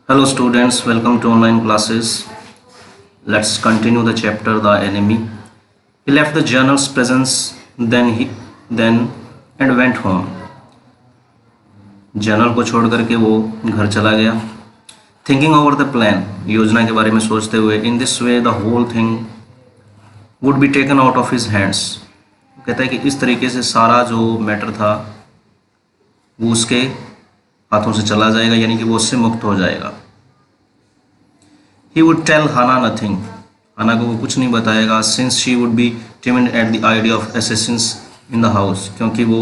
Hello students, welcome to online classes. Let's continue the chapter The Enemy. He left the journal's presence then and went home. Journal को छोड़ करके वो घर चला गया. Thinking over the plan, योजना के बारे में सोचते हुए, in this way the whole thing would be taken out of his hands. कहता है कि इस तरीके से सारा जो मैटर था वो उसके हाथों से चला जाएगा, यानी कि वो उससे मुक्त हो जाएगा. He would tell Hannah nothing. Hannah को वो कुछ नहीं बताएगा, since she would be timid at the idea of assassins in the house. क्योंकि वो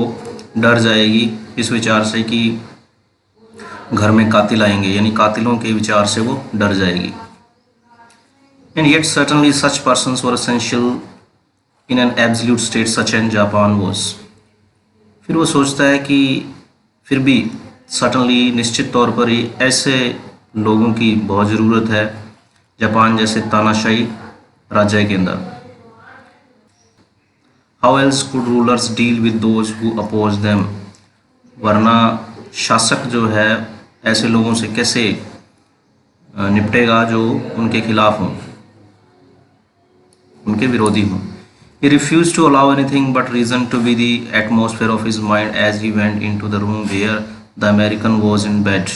डर जाएगी इस विचार से कि घर में कातिल आएंगे, यानी कातिलों के विचार से वो डर जाएगी. And yet certainly such persons were essential in an absolute state such as Japan was. फिर वो सोचता है कि फिर भी certainly निश्चित तौर पर ही ऐसे लोगों की बहुत ज़रूरत है जापान जैसे तानाशाही राज्य के अंदर. How else could rulers deal with those who oppose them? वरना शासक जो है ऐसे लोगों से कैसे निपटेगा जो उनके खिलाफ हों, उनके विरोधी हों. He refused to allow anything but reason to be the atmosphere of his mind as he went into the room where the American was in bed.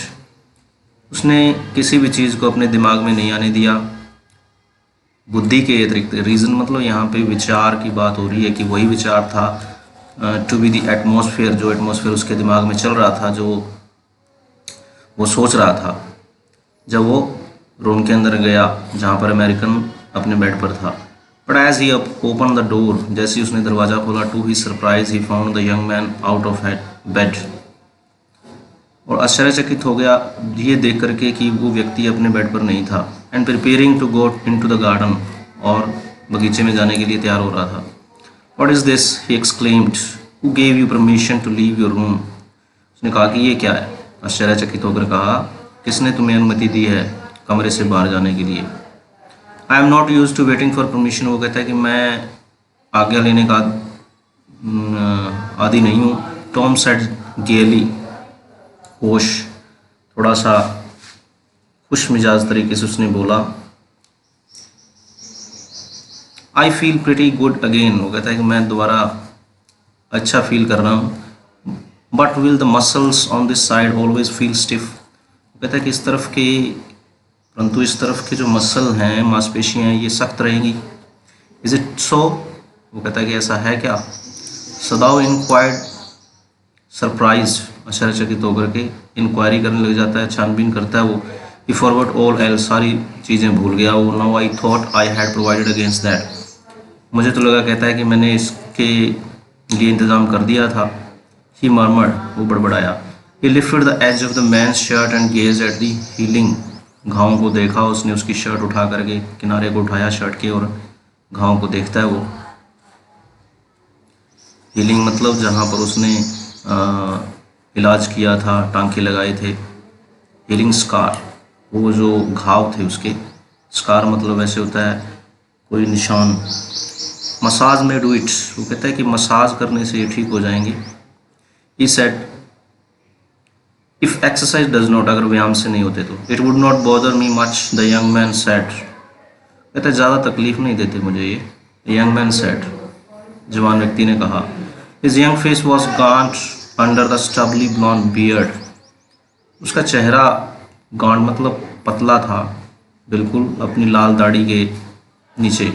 उसने किसी भी चीज़ को अपने दिमाग में नहीं आने दिया बुद्धि के अतिरिक्त. रीज़न मतलब यहाँ पे विचार की बात हो रही है कि वही विचार था टू बी द एटमॉस्फेयर, जो एटमॉस्फेयर उसके दिमाग में चल रहा था, जो वो सोच रहा था जब वो रूम के अंदर गया जहाँ पर अमेरिकन अपने बेड पर था. But as he open the door, जैसे ही उसने दरवाज़ा खोला, to he surprise he found the young man out of bed. और आश्चर्यचकित हो गया ये देख करके कि वो व्यक्ति अपने बेड पर नहीं था. And preparing to go into the garden, और बगीचे में जाने के लिए तैयार हो रहा था. What is this, he exclaimed. Who gave you permission to leave your room. उसने कहा कि ये क्या है. आश्चर्यचकित होकर कहा, किसने तुम्हें अनुमति दी है कमरे से बाहर जाने के लिए. I am not use to waiting for permission. वो कहता है कि मैं आज्ञा लेने का आदि नहीं हूँ. टॉम सेड गेली, होश थोड़ा सा खुश मिजाज तरीके से उसने बोला. I feel pretty good again. वो कहता है कि मैं दोबारा अच्छा फील कर रहा हूँ. But will the muscles on this side always feel stiff. वो कहता है कि इस तरफ के, परंतु इस तरफ के जो मसल हैं, मांसपेशियाँ हैं, ये सख्त रहेंगी. Is it so. वो कहता है कि ऐसा है क्या. सदाओ इंक्वायर्ड सरप्राइज, आश्चर्यचकित होकर के इंक्वायरी करने लग जाता है, छानबीन करता है वो. ही फॉरवर्ड ऑल एल, सारी चीज़ें भूल गया वो. Now I thought I had provided against that. मुझे तो लगा, कहता है कि मैंने इसके लिए इंतज़ाम कर दिया था. ही मर्मर्ड, वो बड़बड़ाया. He lifted the edge of the man's shirt and gaze at the healing. घावों को देखा उसने, उसकी शर्ट उठा करके किनारे को उठाया शर्ट के, और घावों को देखता है वो. हीलिंग मतलब जहाँ पर उसने इलाज किया था, टांके लगाए थे. हीलिंग स्कार, वो जो घाव थे उसके. स्कार मतलब ऐसे होता है कोई निशान. मसाज में डू इट. वो कहता है कि मसाज करने से ये ठीक हो जाएंगे. He said if exercise does not, अगर व्यायाम से नहीं होते तो. It would not bother me much, the young man said. कहते ज़्यादा तकलीफ नहीं देते मुझे ये. यंग मैन सेड, जवान व्यक्ति ने कहा. His young face was gaunt under the stubbly blond beard. उसका चेहरा गांड मतलब पतला था बिल्कुल अपनी लाल दाढ़ी के नीचे.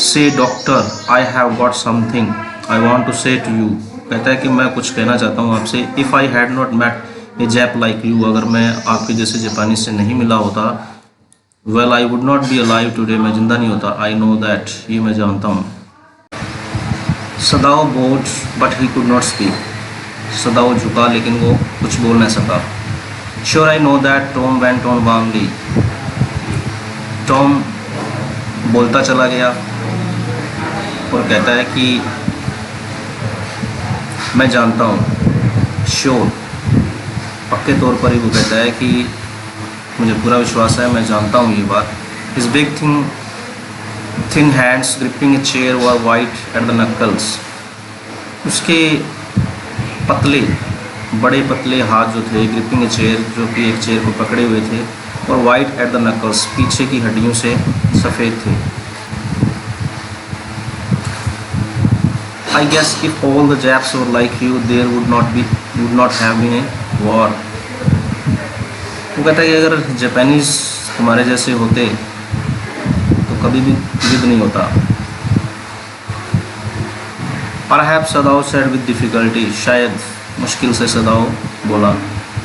Say doctor I have got something I want to say to you. कहता है कि मैं कुछ कहना चाहता हूँ आपसे. If I had not met a Jap like you, अगर मैं आपके जैसे जापानी से नहीं मिला होता, well I would not be alive today, मैं जिंदा नहीं होता. आई नो दैट, ये मैं जानता हूँ. Sadao bowed but he could not speak. Sadao झुका लेकिन वो कुछ बोल नहीं सका. Sure I know that, Tom went on warmly. Tom बोलता चला गया और कहता है कि मैं जानता हूँ. श्योर, पक्के तौर पर ही वो कहता है कि मुझे पूरा विश्वास है, मैं जानता हूँ ये बात. His big thin hands gripping a chair were white at the knuckles. उसके पतले बड़े पतले हाथ जो थे, ग्रिपिंग ए चेयर, जो कि एक चेयर को पकड़े हुए थे, और वाइट एट द नकल्स, पीछे की हड्डियों से सफ़ेद थे। I guess if all the Japs were like you there would not have been a war. वो कहता है कि अगर जापानीज़ तुम्हारे जैसे होते तो कभी भी युद्ध नहीं होता। Perhaps Sadao said with difficulty, शायद मुश्किल से सदाओ बोला।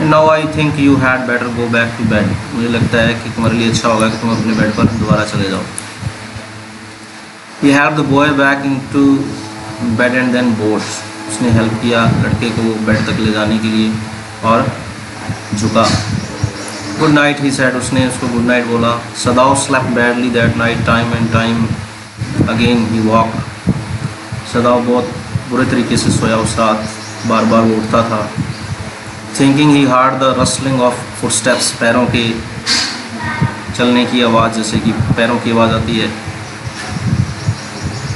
Now I think you had better go back to bed, मुझे लगता है कि तुम्हारे लिए अच्छा होगा कि तुम अपने बेड पर दोबारा चले जाओ। He helped the boy back into bed and then board, उसने हेल्प किया लड़के को बेड तक ले जाने के लिए और झुका। Good night he said, उसने उसको गुड नाइट बोला। सदाओ slept badly that night, time again he walked, सदाओ बहुत बुरे तरीके से सोया उस रात, बार बार वो उठता था। Thinking he hard the rustling of footsteps, पैरों के चलने की आवाज़, जैसे कि पैरों की आवाज़ आती है।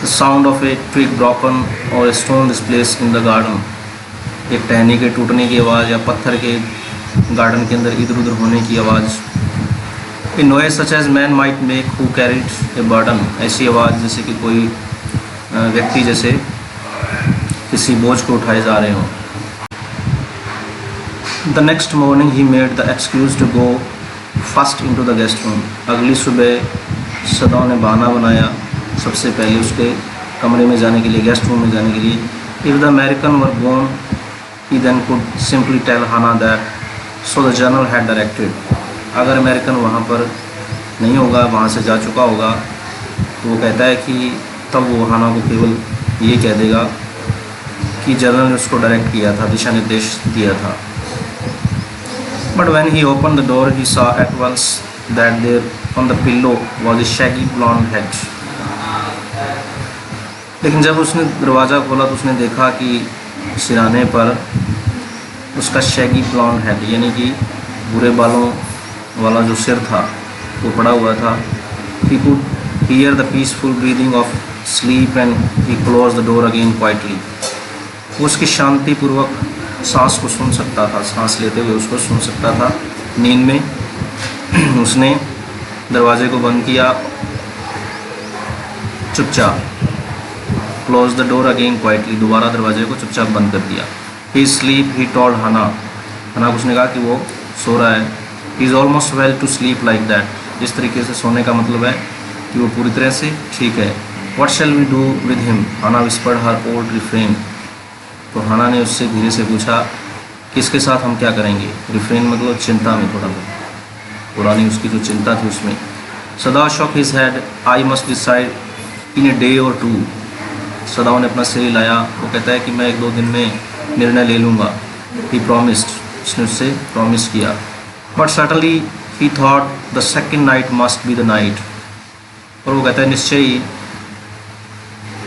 The sound of a twig broken और a stone displace in the garden, एक टहनी के टूटने की आवाज़ या पत्थर के गार्डन के अंदर इधर उधर होने की आवाज़। A noise such as man might make who carried a burden, ऐसी आवाज़ जैसे कि कोई व्यक्ति जैसे किसी बोझ को उठाए जा रहे हों। The next morning he made the excuse to go first into the guest room, अगली सुबह सदाओ ने बहाना बनाया सबसे पहले उसके कमरे में जाने के लिए, गेस्ट रूम में जाने के लिए। If the American were gone he then could simply tell Hana that so the general had directed, अगर अमेरिकन वहाँ पर नहीं होगा, वहाँ से जा चुका होगा, तो वो कहता है कि तब वो हाना को केवल ये कह देगा कि जनरल ने उसको डायरेक्ट किया था, दिशा निर्देश दिया था। But when he open the door he saw at once that there on the pillow was a shaggy blond head, लेकिन जब उसने दरवाज़ा खोला तो उसने देखा कि सिराने पर उसका शैगी ब्लॉन्ड हेड, यानी कि भूरे बालों वाला जो सिर था वो पड़ा हुआ था। He could hear the peaceful breathing of sleep and he closed the door again quietly, वो उसकी शांतिपूर्वक सांस को सुन सकता था, सांस लेते हुए उसको सुन सकता था नींद में। उसने दरवाजे को बंद किया चुपचाप, close the door again quietly, दोबारा दरवाजे को चुपचाप बंद कर दिया। ही स्लीप ही टोल्ड हाना, हाना को उसने कहा कि वो सो रहा है। He is almost well to sleep like that, इस तरीके से सोने का मतलब है कि वो पूरी तरह से ठीक है। What shall we do with him, Hana whispered her old refrain, तो हाना ने उससे धीरे से पूछा किसके साथ हम क्या करेंगे। रिफ्रेन मतलब चिंता में, थोड़ा बहुत पुरानी उसकी जो चिंता थी उसमें। Sadao shook his head, I must decide in a day or two, Sadao ने अपना सिर हिलाया, वो कहता है कि मैं 1-2 दिन में निर्णय ले लूँगा। ही प्रॉमिस्ड, उसने उससे प्रॉमिस किया। But suddenly he thought the second night must be the night, और वो कहता है निश्चय ही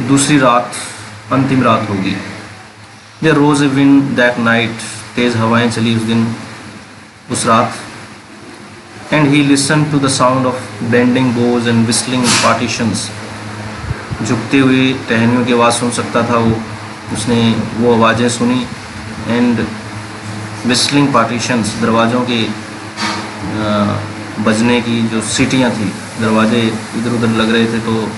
दूसरी रात अंतिम रात होगी। There rose a wind that night, तेज़ हवाएं चली उस दिन उस रात। And he listen to the sound of bending boughs and whistling partitions, झुकते हुए टहनियों की आवाज़ सुन सकता था वो, उसने वो आवाज़ें सुनी। एंड विस्लिंग पार्टीशंस, दरवाज़ों के बजने की जो सीटियाँ थी, दरवाजे इधर उधर लग रहे थे तो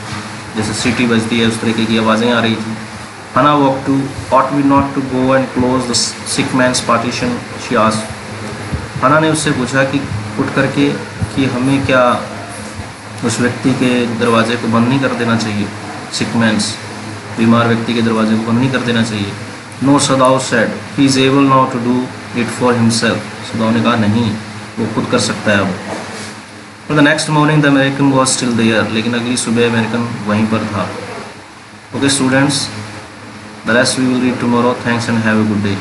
जैसे सीटी बजती है उस तरीके की आवाज़ें आ रही थी। Hana walk to ought we not to go and close the sick man's partition, she asked, Hana ने उससे पूछा कि उठ करके कि हमें क्या उस व्यक्ति के दरवाजे को बंद नहीं कर देना चाहिए, सिक मैन्स, बीमार व्यक्ति के दरवाजे को बंद नहीं कर देना चाहिए। No, Sadao said, he is able now to do it for himself, Sadao ने कहा नहीं, वो खुद कर सकता है अब। The next morning the American was still there, लेकिन अगली सुबह अमेरिकन वहीं पर था। Okay students, the rest we will read tomorrow. Thanks and have a good day.